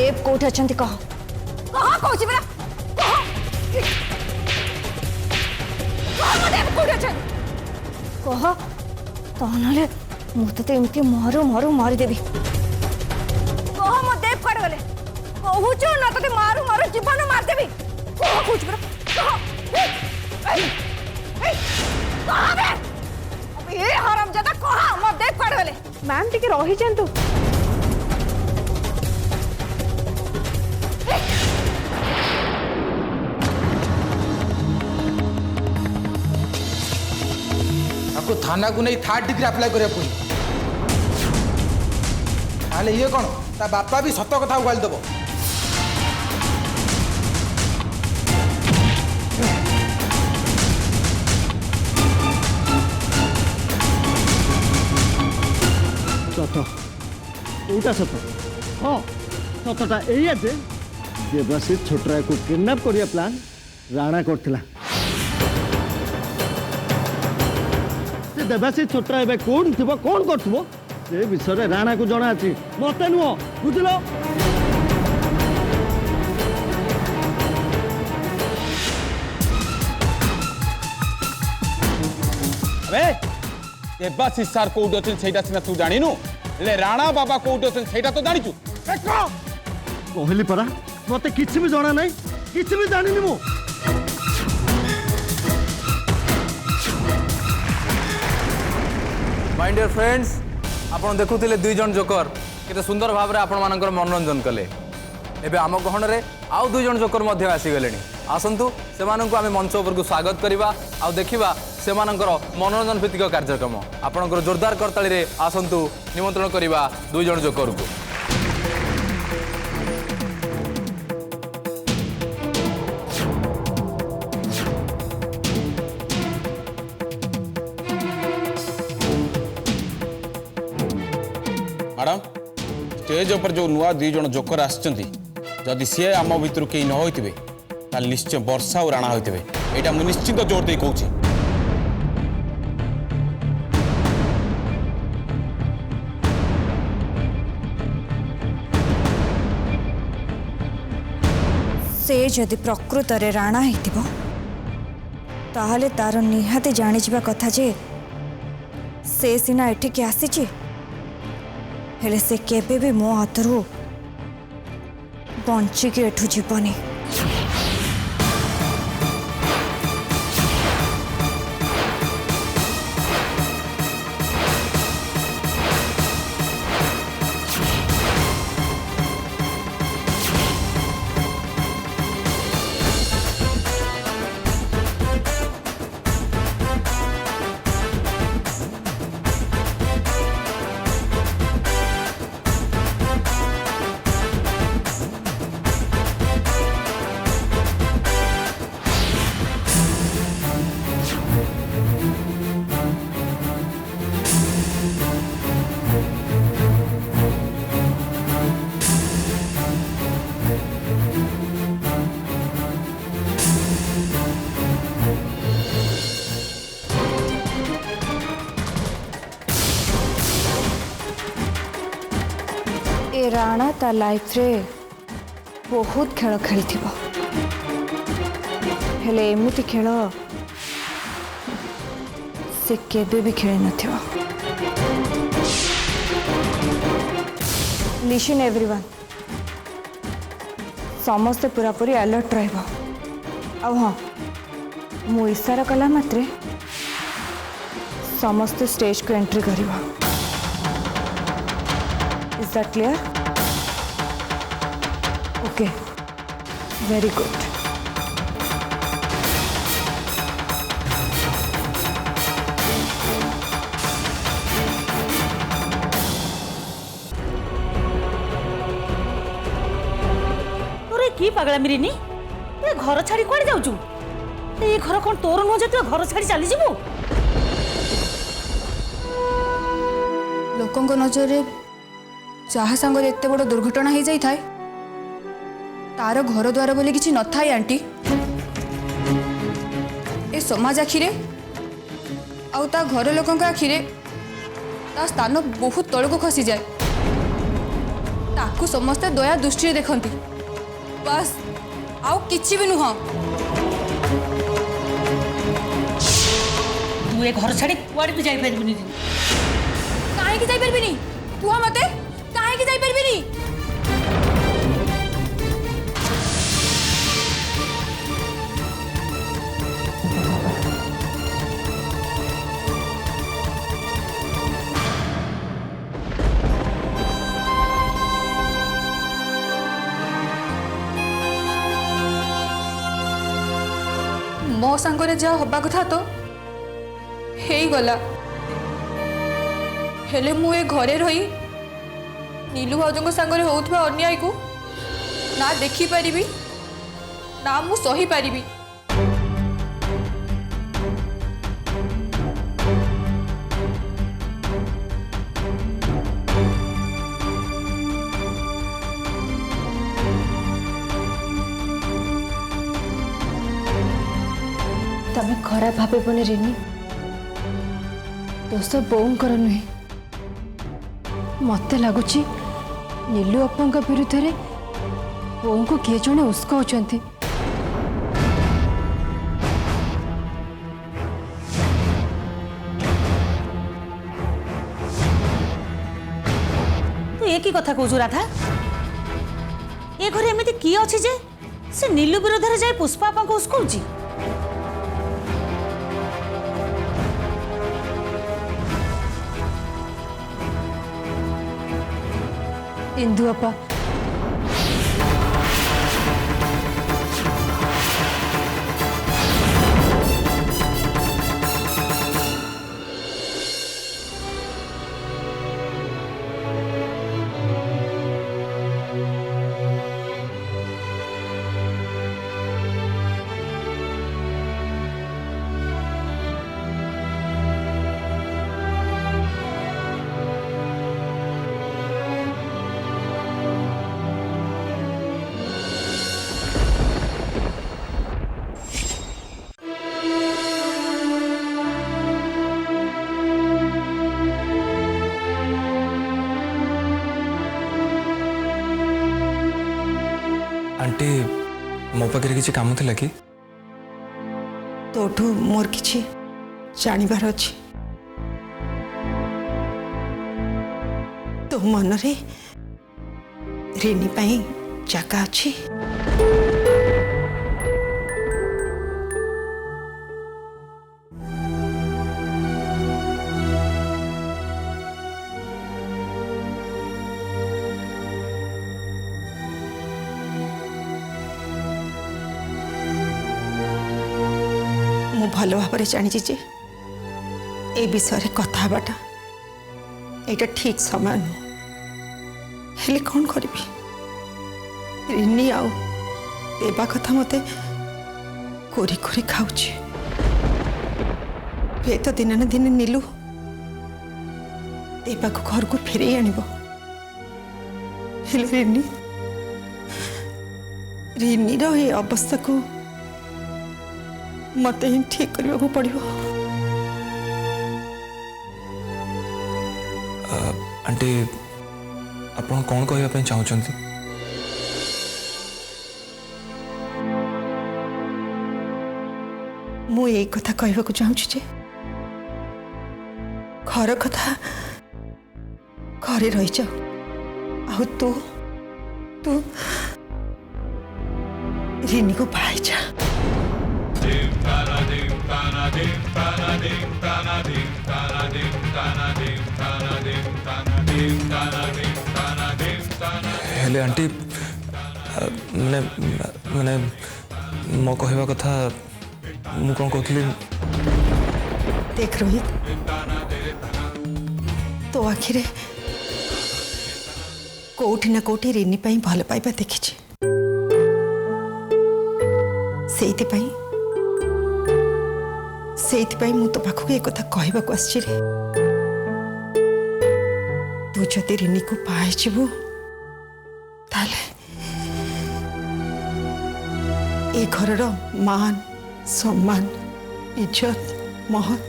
देव कोठे अछंती कह कह कहूची बरा कह कह देव कोठे अछंती कह तहनले मु तते एमती मारू मारू मारी देबी कह मो देव कड गले कहूचो ना तते मारू मारू जीवन मार देबी कह कहूची बरा कह कह बे अब ये हरामजादा कह मो देव कड गले मैम टिके रही जंतु आपको थाना को नहीं 3rd डिग्री अप्लाई करिया पड़ी ताले ये कौन ता बापा भी सत कथा गाली देव सत एटा सत हाँ सतटा एया जे देवाशीष छोटराय को किडनैप करिया प्लान राणा करथिला से देवाशीष छोटराय बे कोन थिबो कोन करथिबो से विषय राणा को जणा अछि मते नुह बुझलो अबे देवाशीष सार कोड अछन सेटा सिना तू जानिनु ले राणा बाबा कोड अछन सेटा तो जानिचु कहली परा मते किछि भी जणा नै किछि भी जानिनी मु माय डियर फ्रेंड्स आपण देखुथिले दुई जन जोकर केते सुंदर भाव रे आपण मानकर मनोरंजन कले एबे आम गहन रे आउ दुई जन जोकर मध्य आसी गलेनी आसंतु सेमानंकु आमे मंच ऊपर को स्वागत करिबा आउ देखिबा सेमानंकर मनोरंजन भित्तिक कार्यक्रम आपणकर जोरदार करताली रे आसंतु निमंत्रण करिबा दुई जन जोकर को मैडम स्टेज ऊपर जो नुआ दुई जन जोकर आछंती जदि सी आम भितर कहीं न होइतिबे ताल निश्चय वर्षा और राणा होइतिबे एटा मु निश्चित जोर दे कहूची से जदि प्रकृत रे राणा हेतिबो ताहले तार निहाते जानि जिबा कथा जे से सिना एठिके आसीची हेले से केबे भी मो हाथरू बंचिके एठू जीवनी ए राणा ता लाइफ रे बहुत खेल खेली थी हेले एमती खेल से केबे भी खेली नथिबो लिसन एवरीवन समस्ते पूरा पूरी अलर्ट रहबो अब हाँ मु इशारा कला मात्रे समस्ते स्टेज को एंट्री करिबो Is that clear? Okay. Very good. तोरे की पगला मिरिनी ए घर छाड़ी कोड जाउचू ए घर कोन तोर न जे तू घर छाड़ी चली जीवो लोकंग नजर जहाँ सांगे एत बड़ दुर्घटना हो जाए तार घर द्वार बोली किसी न थाए आंटी ए समाज आखिरे आउ ता घर लोकों आखिरे ता स्थान बहुत तल को खसी जाए ताकू समस्ते दया दृष्टि देखती बस आउ किछि भी नुह। तू ए घर छाड़ी कुआड़े भी जाई परिबनी काहे की जाई परबिनी कुह मते काहे की जाई परबिनी। मो सांगरे जा हबा कथा तो हे गला हेले मु ए घरे रही नीलू भाउजों सांगरे होउथबा अन्याय को ना देखी पारिबी ना मु सही पारिबी। तमें खराब भावे रिनी दोष बोऊंकर नुहे मत लगुच नीलू अपा विरुद्ध रे बोऊ को किए जड़े उस्काउंट। तू एक ही कथा कहू राधा ए घरे एमती किए अच्छी जे से नीलू विरोध में जाए पुष्पा आपा को उस्काउची। इंदु अपा आंटी मो पाखे किसी काम थिला कि तोठू मोर किछि जानिबार अछि तो मन रे रेनी पाई जगह अछि। मु भल भाव जानी जे ए विषय कथा बाटा एटा ठीक समय नुह हेले कौन करी रिनी आउ देवा कथा मते कोरी कोरी खाऊची हे तो दिन ना दिन नीलू देवा को घर को फेरे आनिबो हेले रिनी रो ये अवस्था को मत ही ठीक करने को पड़ो। आंटी आपण कौन कहवाई चाहते मु यही कथा कहवा को चाहूँ जे घर कथा घरे रही जाओ आ तू तू रिनी को भाई जा। हेले आंटी मैंने मैंने मो कहवा कथा मु कौन कहली देख रोहित तो आखिरे कोठी ना कोठी रिनी पाई भल पाइबा देखिछि सेइथिपाई मु तो पाखु एक कथा कहबा को आछि रे तू जति रिनी को पाइ छिबु ताले ए घरर मान सम्मान इज्जत महत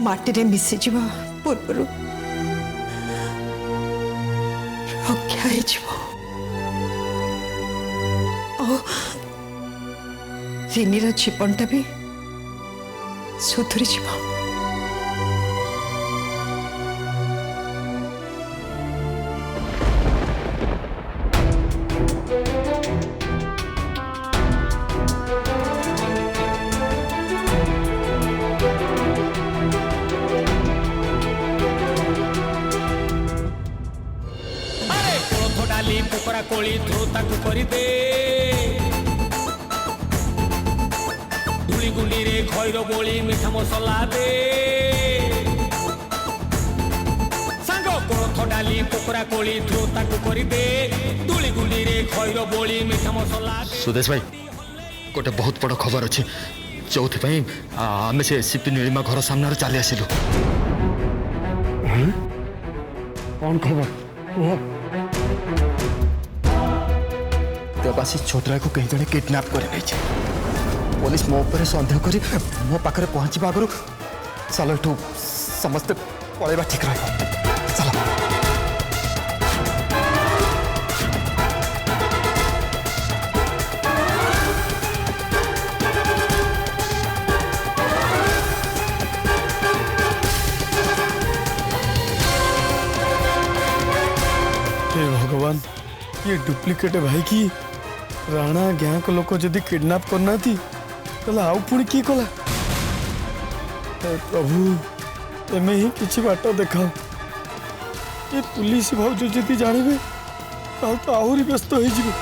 माटी रे मिसी जीवा पूर्व रक्षा रिनीर जीवनटा भी सुधरी जीव। डाली कुकड़ा कोली ध्रुता को करी दे धूली गुंडी रे खैर बोली मीठा मसला दे सांग कोलथ डाली कुकड़ा कोली ध्रुता को करी दे धूली गुंडी रे खैर बोली मीठा मसला दे। सुदेश भाई गोटे बहुत बड़ खबर अच्छे जो आम से सीपी नीलिमा घर सामने चली आसिलु। कौन खबर? देवासी छोटरा को कहीं जड़े किडनैप कर पुलिस मो पर सन्देह कर मो पाखे पहुंचवा आगु चलो एठू समस्ते पलैबा ठीक रहा। चलो हे भगवान ये डुप्लिकेट भाई की राणा गाँ को लोक जदि किडनैप करना ताले आउ पुणी की कला। हे प्रभु एमे ही किछि बाट देखाओ। ये पुलिस भाउज जदि जानिबे तो आहुरी व्यस्त हो जिवे।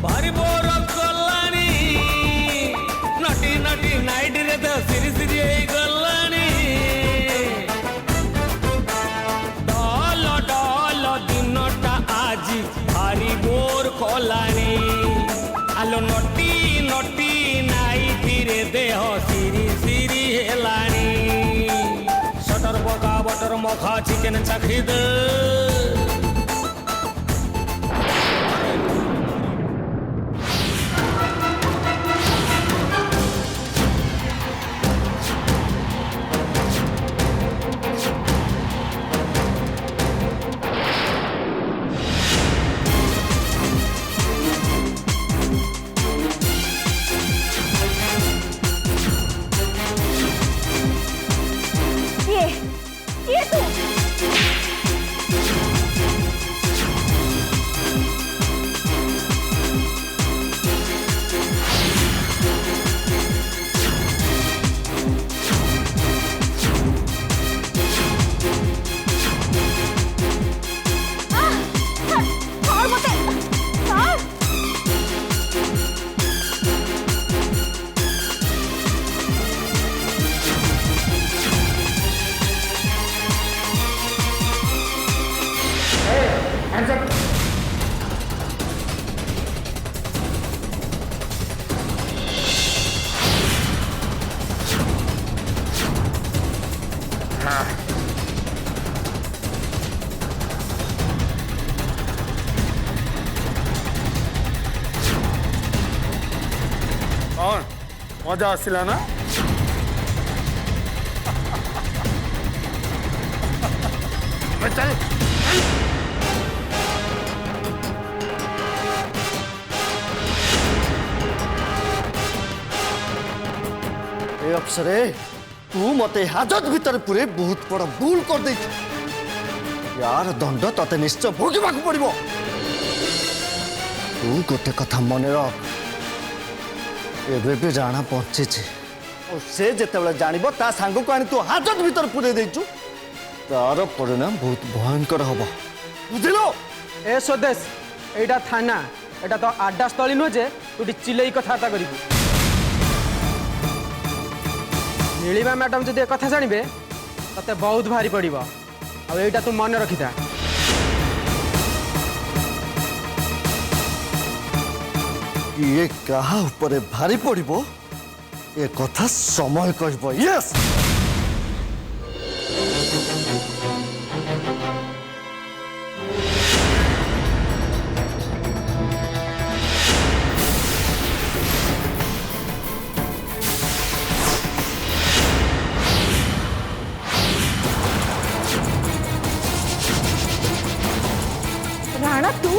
भारी बोर गलानी नटी नटी नाइट रे तो सिरी सिरी गलानी डल डल दिनटा आज भारी बोर कलानी आलो नटी नटी नाइट रे देह सिरी सिरी हेलानी सटर बगा बटर मखा चिकन चाखी दे ये तू कौन मजा आसिला ना? चल अफसरे तू मते हाजत भीतर पूरे बहुत बड़ा भूल कर दे। यार दंड तते निश्चय भोगवा पड़ो। तू गोटे कथा मन रख एबे भी राणा पहुंची और से जिते जानव ता सांग को आनी तू हाजत भीतर पूरे देचु तार परिणाम बहुत भयंकर हम बुझल। ए स्वदेश एटा थाना एटा तो आड्डा स्थली नुह जे तू चिल्लई कथबार्ता करू। नीलिमा मैडम जदि एक कथा जानवे तते बहुत भारी पड़ो आईटा तू मन रखी था। ये कहा ऊपर भारी पड़ो ए कथा समय कहब। यस राणा तू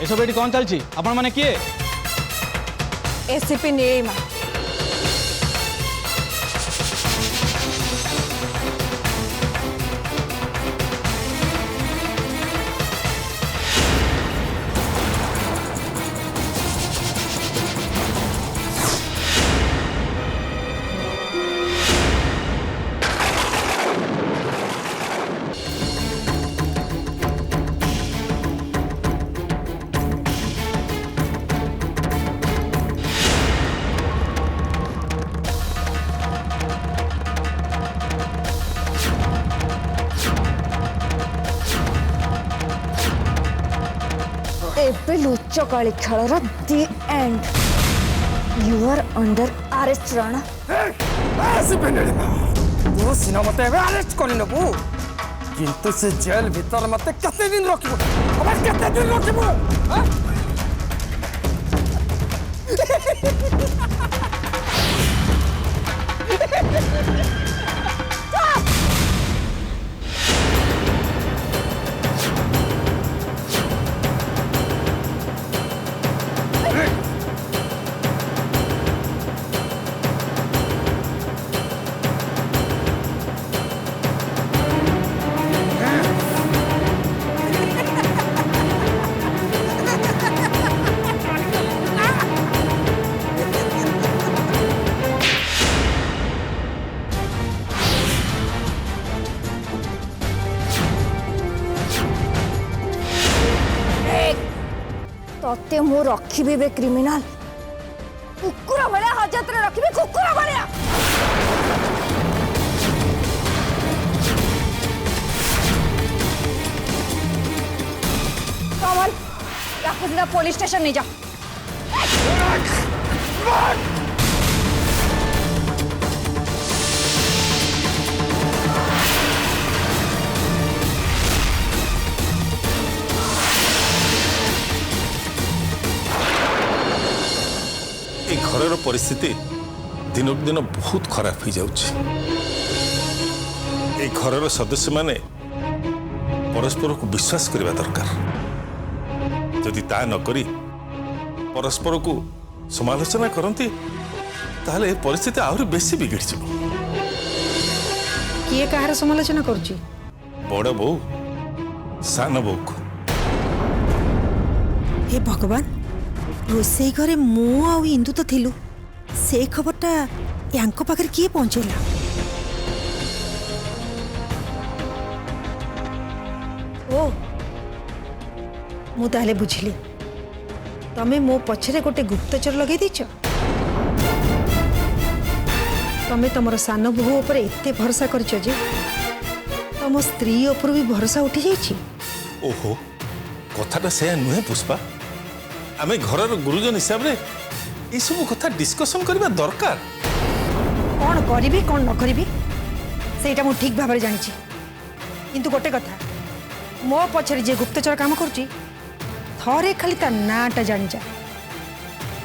एसब ये कौन चलती आपण मैंने किए एसीपी नीलिमा एबे लुचकाली खेलर दी and you are under arrest Rana तू सीना मत अरेस्ट कर नबू किंतु से जेल भीतर मत केते दिन रखिबो अब केते दिन रखिबो तते मु रखिबे बे क्रिमिनल कुकुर भलिया हाजत रे रखिबे कुकुर भलिया कमल या खुदरा पुलिस स्टेशन नहीं जा घर परिस्थिति दिनक दिन बहुत खराब हो जाउछि। घर सदस्य माने परस्पर को विश्वास करबा दरकार। जदि ता न करी परस्पर को समालोचना करती ताहले परिस्थिति आहुरी बेसी बिगड़ जिवो। किए कहार समालोचना करूची? बड़ बो सान बो को। हे भगवान रोसई घरे मु आ इंदु तो थिलु से खबरटा यांको पाखरे किए पहुंचेला? ओ मु ताले बुझिली तमे मो पछरे गोटे गुप्तचर लगे दीच। तमे तमर सान बहु ऊपर एते भरोसा करछ जे तम स्त्री ऊपर भी भरोसा उठी जाइछि। ओहो कथाटा से नुहे पुष्पा आमे घरर गुरुजन हिसाब रे ये सब कथा डिस्कशन करबा दरकार। कौन करी कौन न करी सेटा मु ठीक भाव जानी किंतु गोटे कथा मो पछरे जे गुप्तचर काम करुच्ची थरे खाली ता नाटा जानी जा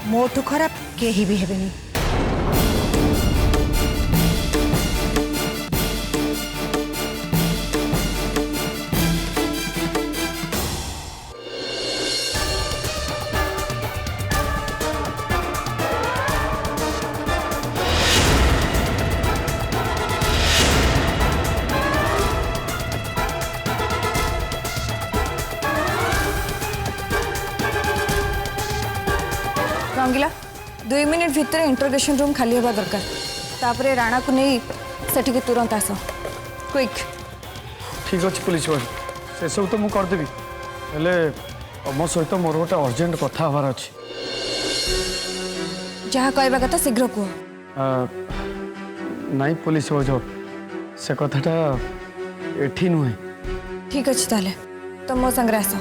मोठू खराब केही भी हेबेनी। रंगीला 2 मिनिट भितर इंटरोगेशन रूम खाली होगा दरकार तापरे राणा को नहीं सेठी के तुरंत आस क्विक। ठीक अच्छे पुलिस बाबू से सब तो मुझे करदेवी हेले तुम सहित मोर गोटे अर्जेंट कथा हबार अच्छी। जहाँ कहवा कथा शीघ्र कह। नहीं पुलिस बाबू से कथाटा एठी नुहे। ठीक अच्छे ताले तुम मो संगे आस।